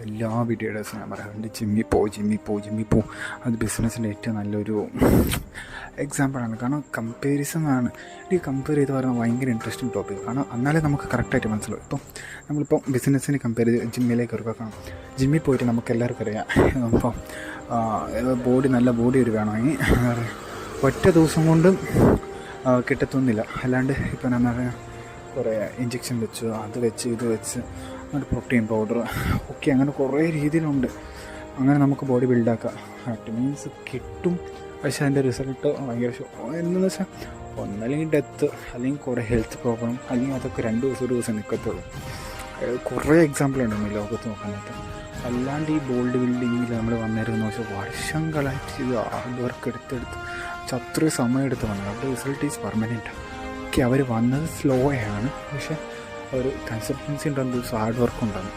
എല്ലാ വീഡിയോസും ഞാൻ പറയാറുണ്ട്, ജിമ്മിൽ പോ. അത് ബിസിനസ്സിൻ്റെ ഏറ്റവും നല്ലൊരു എക്സാമ്പിളാണ്. കാരണം കമ്പാരിസൺ ആണ്. ഈ കമ്പയർ ചെയ്ത് പറയുന്നത് ഭയങ്കര ഇൻട്രസ്റ്റിംഗ് ടോപ്പിക്. കാരണം എന്നാലേ നമുക്ക് കറക്റ്റായിട്ട് മനസ്സിലാവും. ഇപ്പം നമ്മളിപ്പോൾ ബിസിനസ്സിന് കമ്പയർ ചെയ്ത് ജിമ്മിലേക്ക് കാണാം. ജിമ്മിൽ പോയിട്ട് നമുക്ക് എല്ലാവർക്കും അറിയാം, ഇപ്പം നല്ല ബോഡി ഒരു വേണമെങ്കിൽ ഒറ്റ ദിവസം കൊണ്ടും കിട്ടത്തൊന്നുമില്ല. അല്ലാണ്ട് ഇപ്പം എന്താ പറയുക, കുറേ ഇഞ്ചക്ഷൻ വെച്ച് ഇത് വെച്ച് അങ്ങനെ പ്രോട്ടീൻ പൗഡർ ഒക്കെ അങ്ങനെ കുറേ രീതിയിലുണ്ട്. അങ്ങനെ നമുക്ക് ബോഡി ബിൽഡാക്കാം. ഇറ്റ് മീൻസ് കിട്ടും, പക്ഷേ അതിൻ്റെ റിസൾട്ട് ഭയങ്കര എന്തെന്ന് വെച്ചാൽ ഒന്നല്ലെങ്കിൽ ഡെത്ത്, അല്ലെങ്കിൽ കുറേ ഹെൽത്ത് പ്രോബ്ലം, അല്ലെങ്കിൽ അതൊക്കെ 2 ദിവസം 1 ദിവസം നിൽക്കത്തുള്ളൂ. കുറേ എക്സാമ്പിളുണ്ട് ഈ ലോകത്ത് നോക്കാനായിട്ട്. അല്ലാണ്ട് ഈ ബോഡി ബിൽഡിങ്ങിൽ നമ്മൾ വന്നിരുന്നു വെച്ചാൽ വർഷങ്ങളായിട്ട് ഇത് ഹാർഡ് വർക്ക് എടുത്തെടുത്ത് അത്രയും സമയം എടുത്ത് വന്നത്. അവരുടെ റിസൾട്ട് ഈസ് പെർമനൻറ്റ്. ഓക്കെ, അവർ വന്നത് സ്ലോ ആണ്, പക്ഷേ ഒരു കൺസിസ്റ്റൻസി ഉണ്ടെന്ന് ഹാർഡ് വർക്ക് ഉണ്ടാകും.